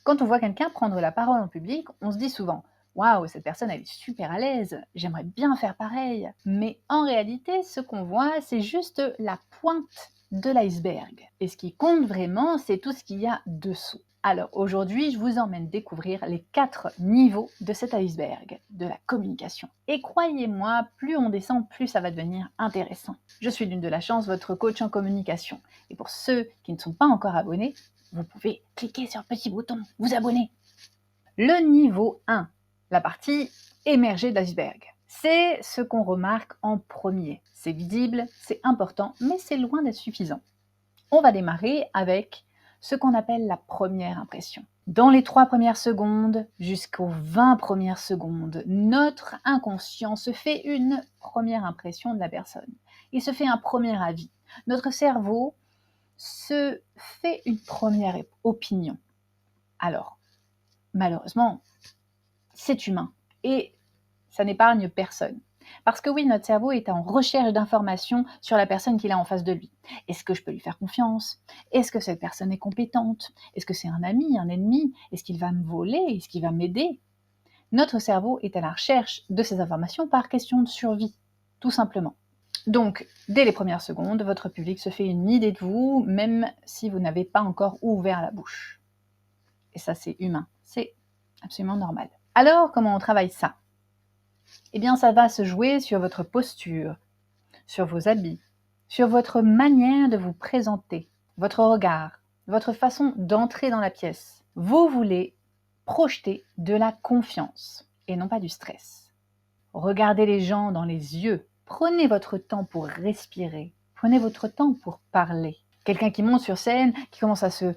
Quand on voit quelqu'un prendre la parole en public, on se dit souvent « Waouh, cette personne elle est super à l'aise, j'aimerais bien faire pareil ». Mais en réalité, ce qu'on voit, c'est juste la pointe de l'iceberg. Et ce qui compte vraiment, c'est tout ce qu'il y a dessous. Alors aujourd'hui, je vous emmène découvrir les 4 niveaux de cet iceberg, de la communication. Et croyez-moi, plus on descend, plus ça va devenir intéressant. Je suis Lune de la Chance, votre coach en communication. Et pour ceux qui ne sont pas encore abonnés, vous pouvez cliquer sur le petit bouton « Vous abonner ». Le niveau 1, la partie émergée de l'iceberg. C'est ce qu'on remarque en premier. C'est visible, c'est important, mais c'est loin d'être suffisant. On va démarrer avec ce qu'on appelle la première impression. Dans les 3 premières secondes jusqu'aux 20 premières secondes, notre inconscient se fait une première impression de la personne. Il se fait un premier avis. Notre cerveau se fait une première opinion. Alors, malheureusement, c'est humain et ça n'épargne personne. Parce que oui, notre cerveau est en recherche d'informations sur la personne qu'il a en face de lui. Est-ce que je peux lui faire confiance? Est-ce que cette personne est compétente? Est-ce que c'est un ami, un ennemi? Est-ce qu'il va me voler? Est-ce qu'il va m'aider? Notre cerveau est à la recherche de ces informations par question de survie, tout simplement. Donc, dès les premières secondes, votre public se fait une idée de vous, même si vous n'avez pas encore ouvert la bouche. Et ça, c'est humain, c'est absolument normal. Alors, comment on travaille ça? Eh bien, ça va se jouer sur votre posture, sur vos habits, sur votre manière de vous présenter, votre regard, votre façon d'entrer dans la pièce. Vous voulez projeter de la confiance et non pas du stress. Regardez les gens dans les yeux. Prenez votre temps pour respirer. Prenez votre temps pour parler. Quelqu'un qui monte sur scène, qui commence à se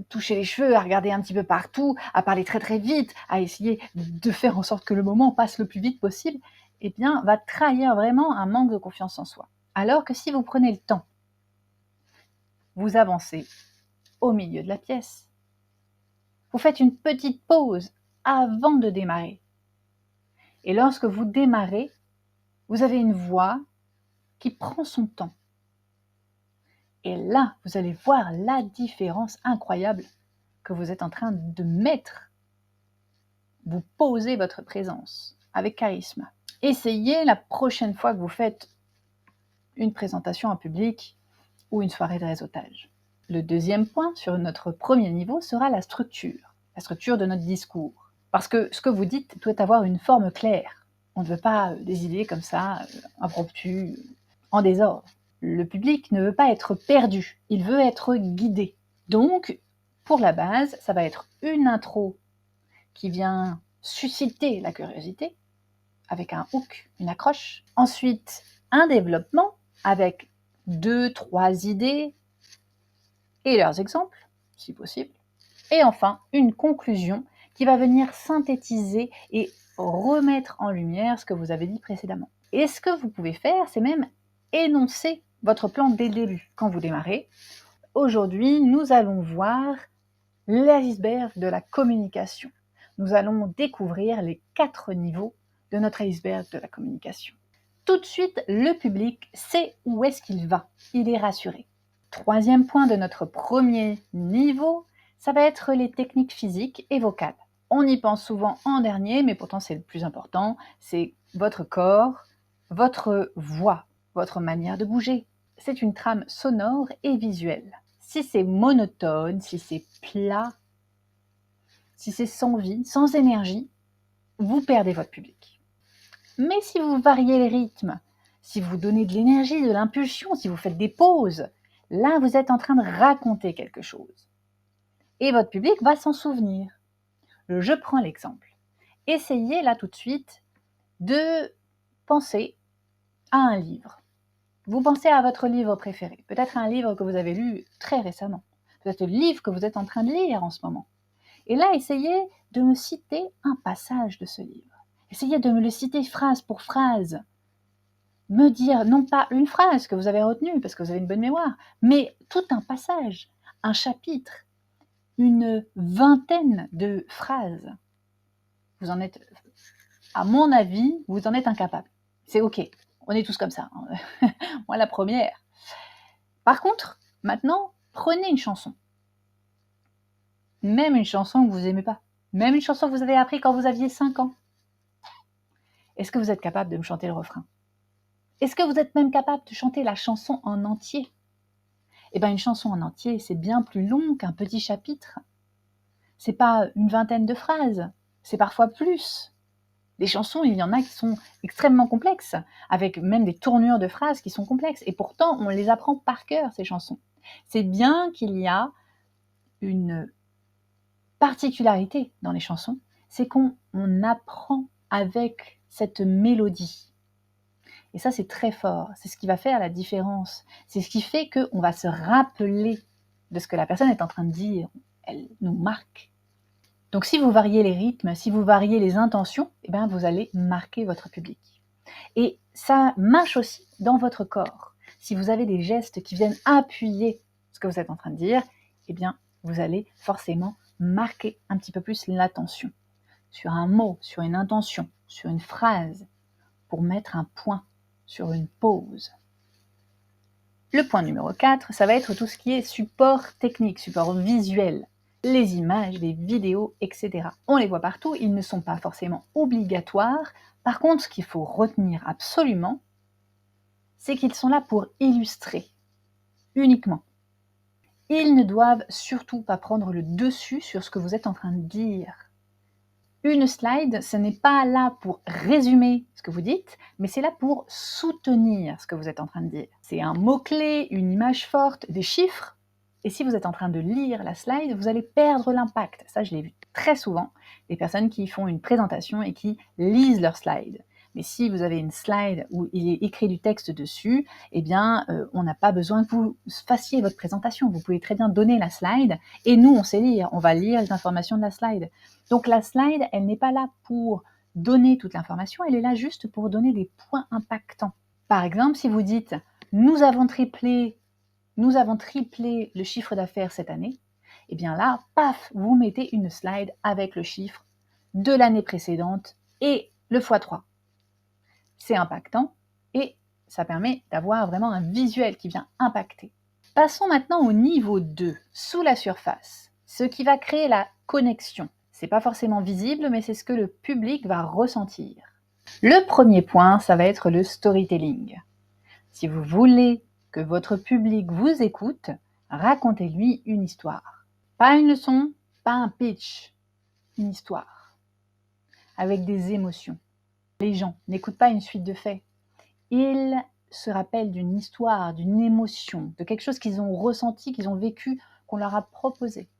toucher les cheveux, à regarder un petit peu partout, à parler très très vite, à essayer de faire en sorte que le moment passe le plus vite possible, eh bien, va trahir vraiment un manque de confiance en soi. Alors que si vous prenez le temps, vous avancez au milieu de la pièce. Vous faites une petite pause avant de démarrer. Et lorsque vous démarrez, vous avez une voix qui prend son temps. Et là, vous allez voir la différence incroyable que vous êtes en train de mettre. Vous posez votre présence avec charisme. Essayez la prochaine fois que vous faites une présentation en public ou une soirée de réseautage. Le deuxième point sur notre premier niveau sera la structure de notre discours. Parce que ce que vous dites doit avoir une forme claire. On ne veut pas des idées comme ça, impromptues, en désordre. Le public ne veut pas être perdu, il veut être guidé. Donc, pour la base, ça va être une intro qui vient susciter la curiosité, avec un hook, une accroche. Ensuite, un développement avec 2-3 idées et leurs exemples, si possible. Et enfin, une conclusion qui va venir synthétiser et remettre en lumière ce que vous avez dit précédemment. Et ce que vous pouvez faire, c'est même énoncer votre plan dès le début. Quand vous démarrez, aujourd'hui, nous allons voir l'iceberg de la communication. Nous allons découvrir les 4 niveaux de notre iceberg de la communication. Tout de suite, le public sait où est-ce qu'il va. Il est rassuré. Troisième point de notre premier niveau, ça va être les techniques physiques et vocales. On y pense souvent en dernier, mais pourtant c'est le plus important, c'est votre corps, votre voix, votre manière de bouger. C'est une trame sonore et visuelle. Si c'est monotone, si c'est plat, si c'est sans vie, sans énergie, vous perdez votre public. Mais si vous variez les rythmes, si vous donnez de l'énergie, de l'impulsion, si vous faites des pauses, là vous êtes en train de raconter quelque chose. Et votre public va s'en souvenir. Je prends l'exemple. Essayez là tout de suite de penser à un livre. Vous pensez à votre livre préféré, peut-être un livre que vous avez lu très récemment, peut-être le livre que vous êtes en train de lire en ce moment. Et là, essayez de me citer un passage de ce livre. Essayez de me le citer phrase pour phrase. Me dire non pas une phrase que vous avez retenue parce que vous avez une bonne mémoire, mais tout un passage, un chapitre, une vingtaine de phrases. Vous en êtes, à mon avis, vous en êtes incapable. C'est ok, on est tous comme ça. Moi, la première. Par contre, maintenant, prenez une chanson. même une chanson que vous n'aimez pas, même une chanson que vous avez appris quand vous aviez 5 ans. Est-ce que vous êtes capable de me chanter le refrain? Est-ce que vous êtes même capable de chanter la chanson en entier? Eh bien, une chanson en entier, c'est bien plus long qu'un petit chapitre. C'est pas une vingtaine de phrases, c'est parfois plus. Les chansons, il y en a qui sont extrêmement complexes, avec même des tournures de phrases qui sont complexes. Et pourtant, on les apprend par cœur, ces chansons. C'est bien qu'il y a une particularité dans les chansons, c'est qu'on apprend avec cette mélodie. Et ça, c'est très fort. C'est ce qui va faire la différence. C'est ce qui fait qu'on va se rappeler de ce que la personne est en train de dire. Elle nous marque. Donc si vous variez les rythmes, si vous variez les intentions, eh bien, vous allez marquer votre public. Et ça marche aussi dans votre corps. Si vous avez des gestes qui viennent appuyer ce que vous êtes en train de dire, eh bien, vous allez forcément marquer un petit peu plus l'attention sur un mot, sur une intention, sur une phrase, pour mettre un point sur une pause. Le point numéro 4, ça va être tout ce qui est support technique, support visuel. Les images, les vidéos, etc. On les voit partout, ils ne sont pas forcément obligatoires. Par contre, ce qu'il faut retenir absolument, c'est qu'ils sont là pour illustrer, uniquement. Ils ne doivent surtout pas prendre le dessus sur ce que vous êtes en train de dire. Une slide, ce n'est pas là pour résumer ce que vous dites, mais c'est là pour soutenir ce que vous êtes en train de dire. C'est un mot-clé, une image forte, des chiffres. Et si vous êtes en train de lire la slide, vous allez perdre l'impact. Ça, je l'ai vu très souvent, des personnes qui font une présentation et qui lisent leur slide. Mais si vous avez une slide où il est écrit du texte dessus, eh bien, on n'a pas besoin que vous fassiez votre présentation. Vous pouvez très bien donner la slide et nous, on sait lire. On va lire les informations de la slide. Donc la slide, elle n'est pas là pour donner toute l'information, elle est là juste pour donner des points impactants. Par exemple, si vous dites « nous avons triplé le chiffre d'affaires cette année », eh bien là, paf, vous mettez une slide avec le chiffre de l'année précédente et le x3. C'est impactant et ça permet d'avoir vraiment un visuel qui vient impacter. Passons maintenant au niveau 2, sous la surface, ce qui va créer la connexion. C'est pas forcément visible, mais c'est ce que le public va ressentir. Le premier point, ça va être le storytelling. Si vous voulez que votre public vous écoute, racontez-lui une histoire. Pas une leçon, pas un pitch, une histoire. Avec des émotions. Les gens n'écoutent pas une suite de faits. Ils se rappellent d'une histoire, d'une émotion, de quelque chose qu'ils ont ressenti, qu'ils ont vécu, qu'on leur a proposé.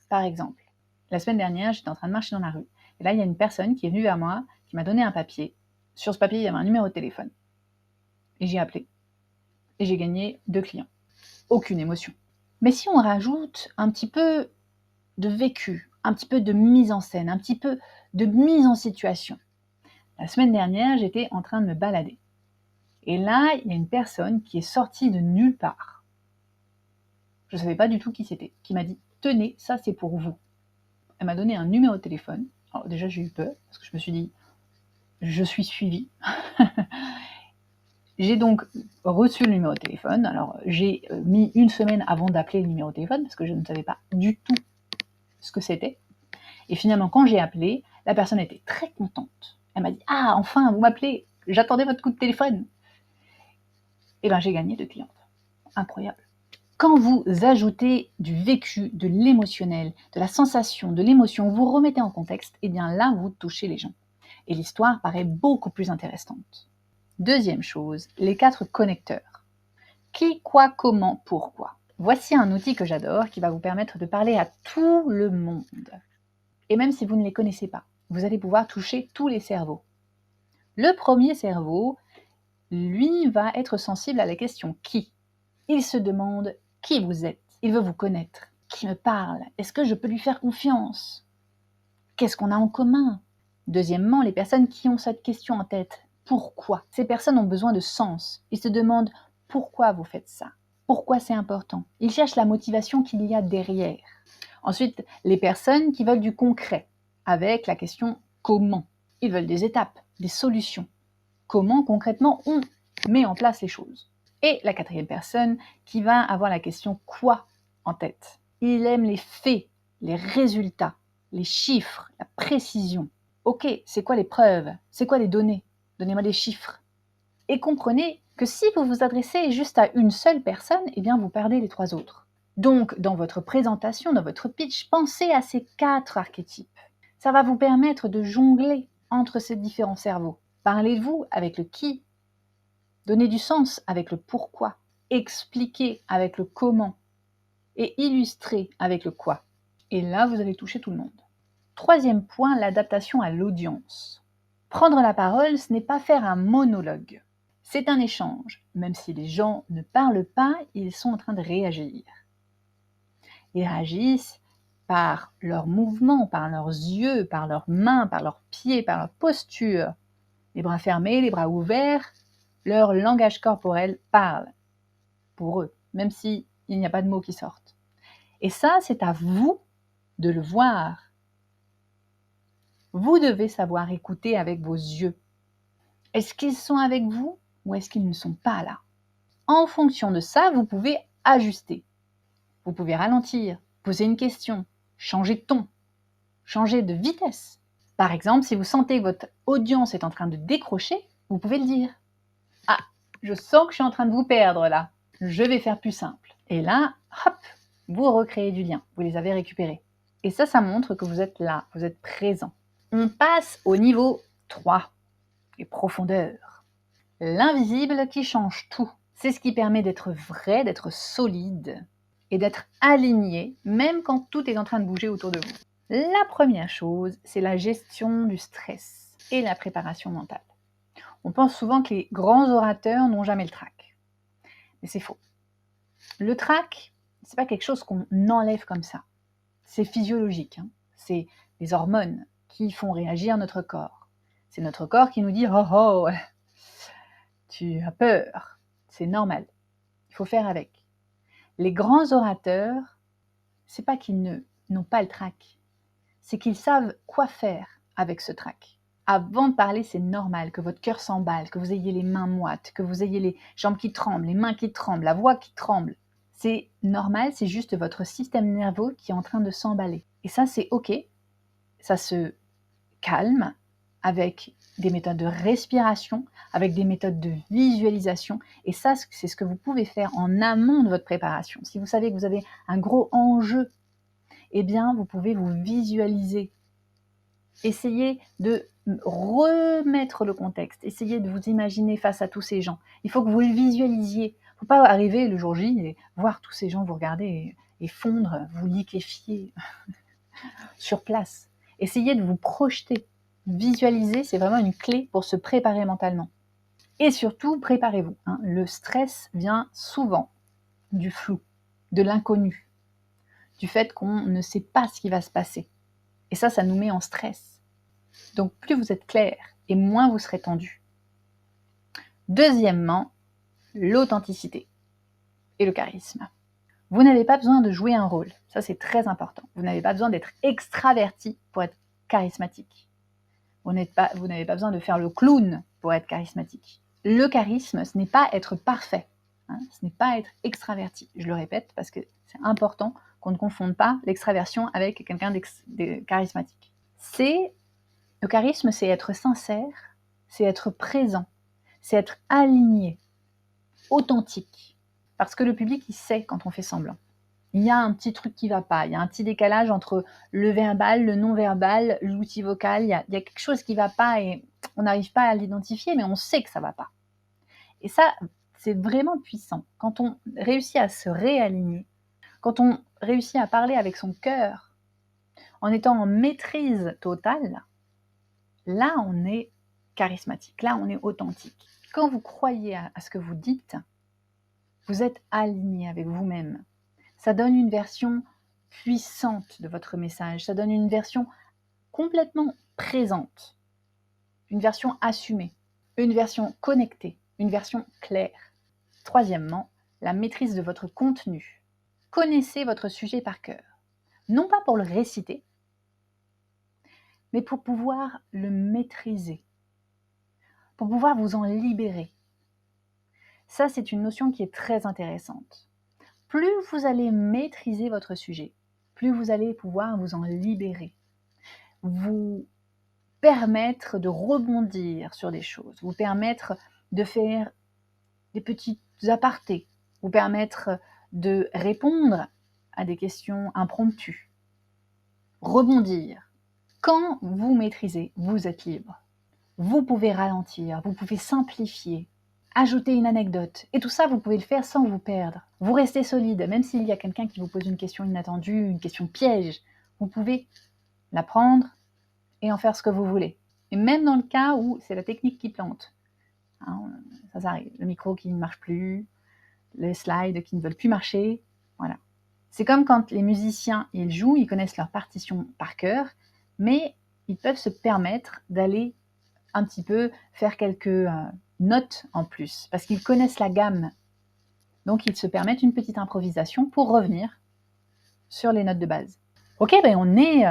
Par exemple, la semaine dernière, j'étais en train de marcher dans la rue. Et là, il y a une personne qui est venue vers moi, qui m'a donné un papier. Sur ce papier, il y avait un numéro de téléphone. Et j'ai appelé. Et j'ai gagné 2 clients. Aucune émotion. Mais si on rajoute un petit peu de vécu, un petit peu de mise en scène, un petit peu de mise en situation. La semaine dernière, j'étais en train de me balader. Et là, il y a une personne qui est sortie de nulle part. Je ne savais pas du tout qui c'était, qui m'a dit « Tenez, ça c'est pour vous ». Elle m'a donné un numéro de téléphone. Alors déjà, j'ai eu peur, parce que je me suis dit « Je suis suivie ». J'ai donc reçu le numéro de téléphone. Alors, j'ai mis 1 semaine avant d'appeler le numéro de téléphone, parce que je ne savais pas du tout ce que c'était. Et finalement, quand j'ai appelé, la personne était très contente. Elle m'a dit « Ah, enfin, vous m'appelez, j'attendais votre coup de téléphone ». Et bien, j'ai gagné 2 clientes. Incroyable. Quand vous ajoutez du vécu, de l'émotionnel, de la sensation, de l'émotion, vous remettez en contexte, et bien là, vous touchez les gens. Et l'histoire paraît beaucoup plus intéressante. Deuxième chose, les 4 connecteurs. Qui, quoi, comment, pourquoi. Voici un outil que j'adore qui va vous permettre de parler à tout le monde. Et même si vous ne les connaissez pas, vous allez pouvoir toucher tous les cerveaux. Le premier cerveau, lui, va être sensible à la question « qui ». Il se demande qui vous êtes. Il veut vous connaître. Qui me parle? Est-ce que je peux lui faire confiance? Qu'est-ce qu'on a en commun? Deuxièmement, les personnes qui ont cette question en tête. Pourquoi? Ces personnes ont besoin de sens. Ils se demandent pourquoi vous faites ça? Pourquoi c'est important? Ils cherchent la motivation qu'il y a derrière. Ensuite, les personnes qui veulent du concret, avec la question comment? Ils veulent des étapes, des solutions. Comment concrètement on met en place les choses? Et la 4e personne qui va avoir la question « quoi » en tête. Il aime les faits, les résultats, les chiffres, la précision. Ok, c'est quoi les preuves? C'est quoi les données? Donnez-moi des chiffres. Et comprenez que si vous vous adressez juste à une seule personne, eh bien vous perdez les 3 autres. Donc, dans votre présentation, dans votre pitch, pensez à ces 4 archétypes. Ça va vous permettre de jongler entre ces différents cerveaux. Parlez de vous avec le qui, donnez du sens avec le pourquoi, expliquez avec le comment et illustrez avec le quoi. Et là, vous allez toucher tout le monde. 3e point, l'adaptation à l'audience. Prendre la parole, ce n'est pas faire un monologue. C'est un échange. Même si les gens ne parlent pas, ils sont en train de réagir. Ils réagissent par leurs mouvements, par leurs yeux, par leurs mains, par leurs pieds, par leur posture. Les bras fermés, les bras ouverts, leur langage corporel parle pour eux, même s'il n'y a pas de mots qui sortent. Et ça, c'est à vous de le voir. Vous devez savoir écouter avec vos yeux. Est-ce qu'ils sont avec vous ou est-ce qu'ils ne sont pas là? En fonction de ça, vous pouvez ajuster. Vous pouvez ralentir, poser une question, changer de ton, changer de vitesse. Par exemple, si vous sentez que votre audience est en train de décrocher, vous pouvez le dire. Ah, je sens que je suis en train de vous perdre là. Je vais faire plus simple. Et là, hop, vous recréez du lien. Vous les avez récupérés. Et ça montre que vous êtes là, vous êtes présent. On passe au niveau 3, les profondeurs. L'invisible qui change tout. C'est ce qui permet d'être vrai, d'être solide et d'être aligné, même quand tout est en train de bouger autour de vous. La première chose, c'est la gestion du stress et la préparation mentale. On pense souvent que les grands orateurs n'ont jamais le trac. Mais c'est faux. Le trac, c'est pas quelque chose qu'on enlève comme ça. C'est physiologique. C'est les hormones qui font réagir notre corps. C'est notre corps qui nous dit « Oh oh, tu as peur ». C'est normal. Il faut faire avec. Les grands orateurs, c'est pas qu'ils n'ont pas le trac. C'est qu'ils savent quoi faire avec ce trac. Avant de parler, c'est normal que votre cœur s'emballe, que vous ayez les mains moites, que vous ayez les jambes qui tremblent, les mains qui tremblent, la voix qui tremble. C'est normal, c'est juste votre système nerveux qui est en train de s'emballer. Et ça, c'est OK. Ça se calme avec des méthodes de respiration, avec des méthodes de visualisation. Et ça, c'est ce que vous pouvez faire en amont de votre préparation. Si vous savez que vous avez un gros enjeu, eh bien, vous pouvez vous visualiser. Essayez de remettre le contexte. Essayez de vous imaginer face à tous ces gens. Il faut que vous le visualisiez. Il ne faut pas arriver le jour J et voir tous ces gens vous regarder et fondre, vous liquéfier sur place. Essayez de vous projeter. Visualiser, c'est vraiment une clé pour se préparer mentalement. Et surtout, préparez-vous. Le stress vient souvent du flou, de l'inconnu, du fait qu'on ne sait pas ce qui va se passer. Et ça nous met en stress. Donc plus vous êtes clair et moins vous serez tendu. Deuxièmement, l'authenticité et le charisme. Vous n'avez pas besoin de jouer un rôle, ça c'est très important. Vous n'avez pas besoin d'être extraverti pour être charismatique. Vous n'avez pas besoin de faire le clown pour être charismatique. Le charisme, ce n'est pas être parfait, ce n'est pas être extraverti. Je le répète parce que c'est important qu'on ne confonde pas l'extraversion avec quelqu'un de charismatique. Le charisme, c'est être sincère, c'est être présent, c'est être aligné, authentique. Parce que le public, il sait quand on fait semblant. Il y a un petit truc qui ne va pas, il y a un petit décalage entre le verbal, le non-verbal, l'outil vocal, il y a quelque chose qui ne va pas et on n'arrive pas à l'identifier, mais on sait que ça ne va pas. Et ça, c'est vraiment puissant. Quand on réussit à se réaligner, quand on réussit à parler avec son cœur, en étant en maîtrise totale, là, on est charismatique, là, on est authentique. Quand vous croyez à ce que vous dites, vous êtes aligné avec vous-même. Ça donne une version puissante de votre message, ça donne une version complètement présente, une version assumée, une version connectée, une version claire. Troisièmement, la maîtrise de votre contenu. Connaissez votre sujet par cœur, non pas pour le réciter, mais pour pouvoir le maîtriser, pour pouvoir vous en libérer. Ça, c'est une notion qui est très intéressante. Plus vous allez maîtriser votre sujet, plus vous allez pouvoir vous en libérer, vous permettre de rebondir sur des choses, vous permettre de faire des petits apartés, vous permettre de répondre à des questions impromptues, rebondir. Quand vous maîtrisez, vous êtes libre. Vous pouvez ralentir, vous pouvez simplifier, ajouter une anecdote. Et tout ça, vous pouvez le faire sans vous perdre. Vous restez solide, même s'il y a quelqu'un qui vous pose une question inattendue, une question piège. Vous pouvez la prendre et en faire ce que vous voulez. Et même dans le cas où c'est la technique qui plante. Hein, ça arrive. Le micro qui ne marche plus, les slides qui ne veulent plus marcher. Voilà. C'est comme quand les musiciens, ils jouent, ils connaissent leur partition par cœur, mais ils peuvent se permettre d'aller un petit peu faire quelques notes en plus, parce qu'ils connaissent la gamme. Donc ils se permettent une petite improvisation pour revenir sur les notes de base. Ok, ben on est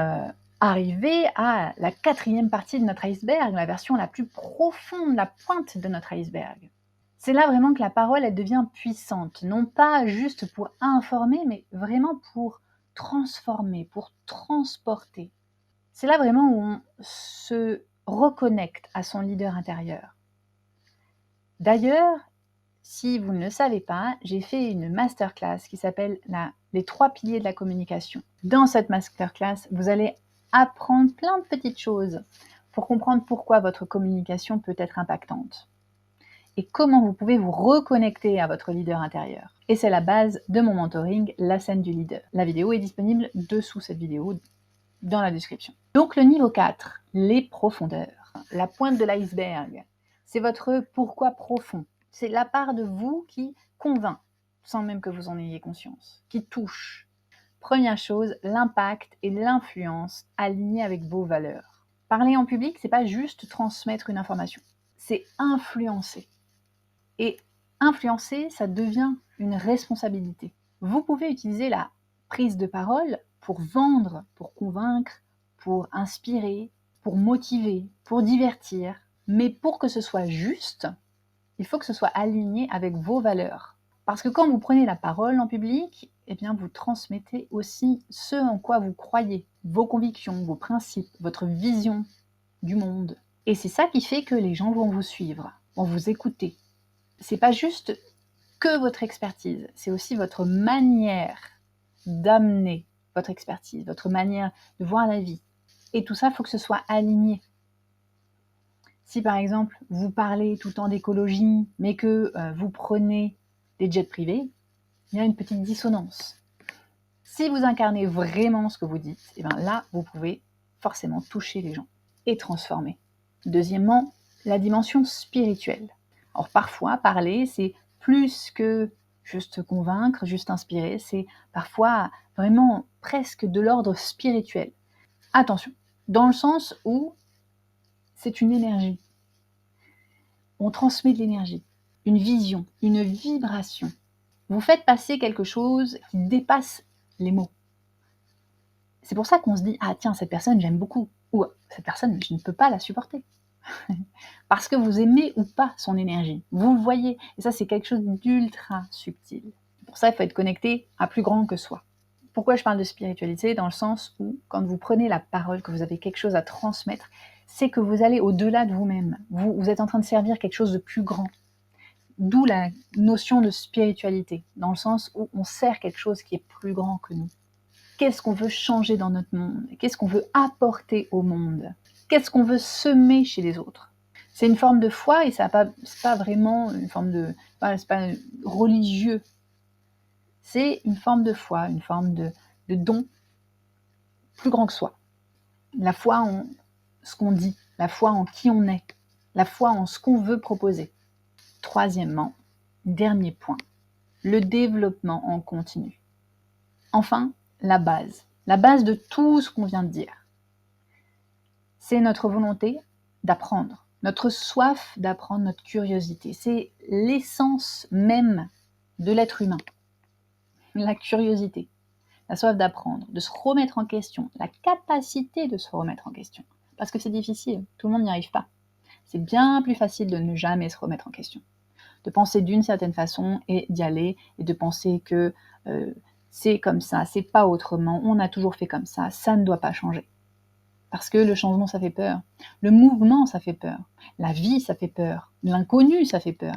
arrivé à la 4e partie de notre iceberg, la version la plus profonde, la pointe de notre iceberg. C'est là vraiment que la parole, elle devient puissante, non pas juste pour informer, mais vraiment pour transformer, pour transporter. C'est là vraiment où on se reconnecte à son leader intérieur. D'ailleurs, si vous ne le savez pas, j'ai fait une masterclass qui s'appelle les 3 piliers de la communication. Dans cette masterclass, vous allez apprendre plein de petites choses pour comprendre pourquoi votre communication peut être impactante et comment vous pouvez vous reconnecter à votre leader intérieur. Et c'est la base de mon mentoring, la scène du leader. La vidéo est disponible dessous cette vidéo, dans la description. Donc le niveau 4, les profondeurs. La pointe de l'iceberg, c'est votre pourquoi profond. C'est la part de vous qui convainc, sans même que vous en ayez conscience, qui touche. Première chose, l'impact et l'influence alignés avec vos valeurs. Parler en public, c'est pas juste transmettre une information, c'est influencer. Et influencer, ça devient une responsabilité. Vous pouvez utiliser la prise de parole pour vendre, pour convaincre, pour inspirer, pour motiver, pour divertir. Mais pour que ce soit juste, il faut que ce soit aligné avec vos valeurs. Parce que quand vous prenez la parole en public, eh bien vous transmettez aussi ce en quoi vous croyez, vos convictions, vos principes, votre vision du monde. Et c'est ça qui fait que les gens vont vous suivre, vont vous écouter. C'est pas juste que votre expertise, c'est aussi votre manière d'amener votre expertise, votre manière de voir la vie. Et tout ça, il faut que ce soit aligné. Si par exemple, vous parlez tout le temps d'écologie, mais que vous prenez des jets privés, il y a une petite dissonance. Si vous incarnez vraiment ce que vous dites, et bien là, vous pouvez forcément toucher les gens et transformer. Deuxièmement, la dimension spirituelle. Alors parfois, parler, c'est plus que juste convaincre, juste inspirer, c'est parfois vraiment presque de l'ordre spirituel. Attention, dans le sens où c'est une énergie. On transmet de l'énergie, une vision, une vibration. Vous faites passer quelque chose qui dépasse les mots. C'est pour ça qu'on se dit « Ah tiens, cette personne, j'aime beaucoup » ou « Cette personne, je ne peux pas la supporter ». Parce que vous aimez ou pas son énergie. Vous le voyez. Et ça, c'est quelque chose d'ultra subtil. Pour ça, il faut être connecté à plus grand que soi. Pourquoi je parle de spiritualité? Dans le sens où, quand vous prenez la parole, que vous avez quelque chose à transmettre, c'est que vous allez au-delà de vous-même. Vous êtes en train de servir quelque chose de plus grand. D'où la notion de spiritualité, dans le sens où on sert quelque chose qui est plus grand que nous. Qu'est-ce qu'on veut changer dans notre monde? Qu'est-ce qu'on veut apporter au monde? Qu'est-ce qu'on veut semer chez les autres? C'est une forme de foi et c'est pas vraiment une forme de... c'est pas religieux. C'est une forme de foi, une forme de don plus grand que soi. La foi en ce qu'on dit, la foi en qui on est, la foi en ce qu'on veut proposer. Troisièmement, dernier point, le développement en continu. Enfin, la base de tout ce qu'on vient de dire. C'est notre volonté d'apprendre, notre soif d'apprendre, notre curiosité. C'est l'essence même de l'être humain. La curiosité, la soif d'apprendre, de se remettre en question, la capacité de se remettre en question. Parce que c'est difficile, tout le monde n'y arrive pas. C'est bien plus facile de ne jamais se remettre en question. De penser d'une certaine façon et d'y aller, et de penser que c'est comme ça, c'est pas autrement, on a toujours fait comme ça ne doit pas changer. Parce que le changement, ça fait peur. Le mouvement, ça fait peur. La vie, ça fait peur. L'inconnu, ça fait peur.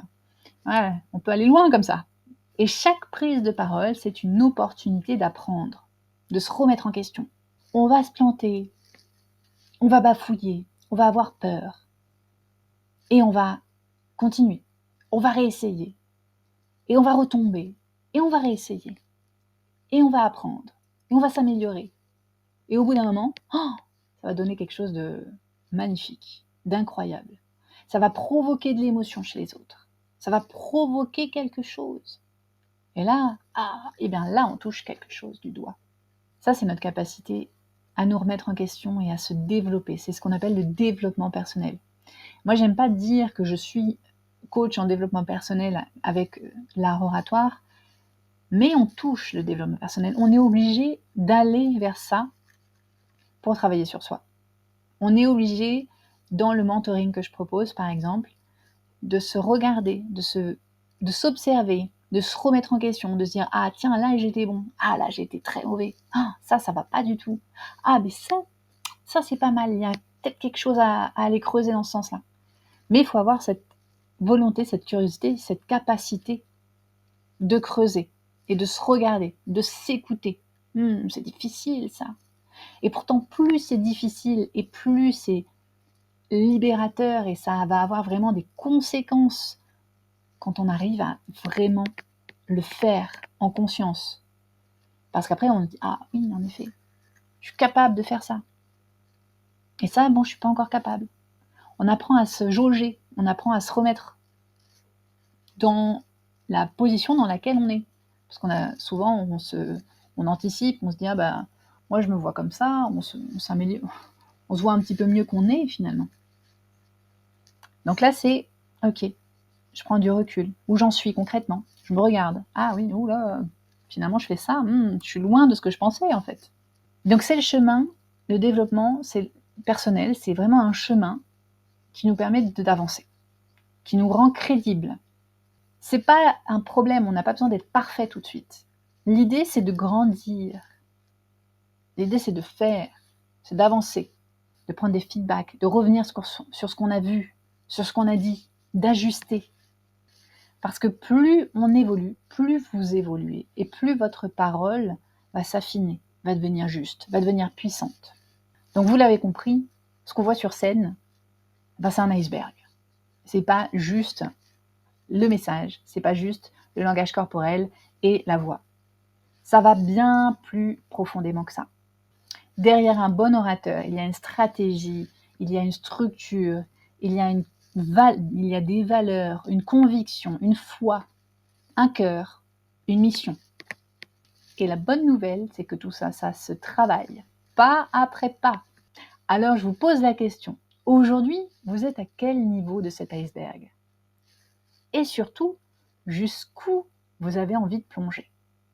Ouais, on peut aller loin comme ça. Et chaque prise de parole, c'est une opportunité d'apprendre, de se remettre en question. On va se planter, on va bafouiller, on va avoir peur. Et on va continuer. On va réessayer. Et on va retomber. Et on va réessayer. Et on va apprendre. Et on va s'améliorer. Et au bout d'un moment, ça va donner quelque chose de magnifique, d'incroyable. Ça va provoquer de l'émotion chez les autres. Ça va provoquer quelque chose. Et là, et bien là, on touche quelque chose du doigt. Ça, c'est notre capacité à nous remettre en question et à se développer. C'est ce qu'on appelle le développement personnel. Moi, j'aime pas dire que je suis coach en développement personnel avec l'art oratoire, mais on touche le développement personnel. On est obligé d'aller vers ça pour travailler sur soi. On est obligé, dans le mentoring que je propose, par exemple, de se regarder, de s'observer, de se remettre en question, de se dire ah tiens là j'étais bon, ah là j'étais très mauvais, ça va pas du tout, mais ça c'est pas mal, il y a peut-être quelque chose à aller creuser dans ce sens-là. Mais il faut avoir cette volonté, cette curiosité, cette capacité de creuser et de se regarder, de s'écouter. C'est difficile ça. Et pourtant plus c'est difficile et plus c'est libérateur et ça va avoir vraiment des conséquences quand on arrive à vraiment le faire en conscience. Parce qu'après, on dit ah oui, en effet, je suis capable de faire ça. Et ça, bon, je suis pas encore capable. On apprend à se jauger, on apprend à se remettre dans la position dans laquelle on est. Parce qu'on a souvent, on anticipe, on se dit moi je me vois comme ça, on s'améliore, on se voit un petit peu mieux qu'on est finalement. Donc là, c'est ok. Je prends du recul. Où j'en suis concrètement? Je me regarde. Ah oui, oula, finalement je fais ça. Je suis loin de ce que je pensais en fait. Donc c'est le chemin, le développement c'est personnel, c'est vraiment un chemin qui nous permet d'avancer, qui nous rend crédibles. C'est pas un problème, on n'a pas besoin d'être parfait tout de suite. L'idée c'est de grandir. L'idée c'est de faire, c'est d'avancer, de prendre des feedbacks, de revenir sur ce qu'on a vu, sur ce qu'on a dit, d'ajuster. Parce que plus on évolue, plus vous évoluez, et plus votre parole va s'affiner, va devenir juste, va devenir puissante. Donc vous l'avez compris, ce qu'on voit sur scène, c'est un iceberg. C'est pas juste le message, c'est pas juste le langage corporel et la voix. Ça va bien plus profondément que ça. Derrière un bon orateur, il y a une stratégie, il y a une structure, il y a des valeurs, une conviction, une foi, un cœur, une mission. Et la bonne nouvelle, c'est que tout ça, ça se travaille, pas après pas. Alors je vous pose la question, aujourd'hui, vous êtes à quel niveau de cet iceberg? Et surtout, jusqu'où vous avez envie de plonger?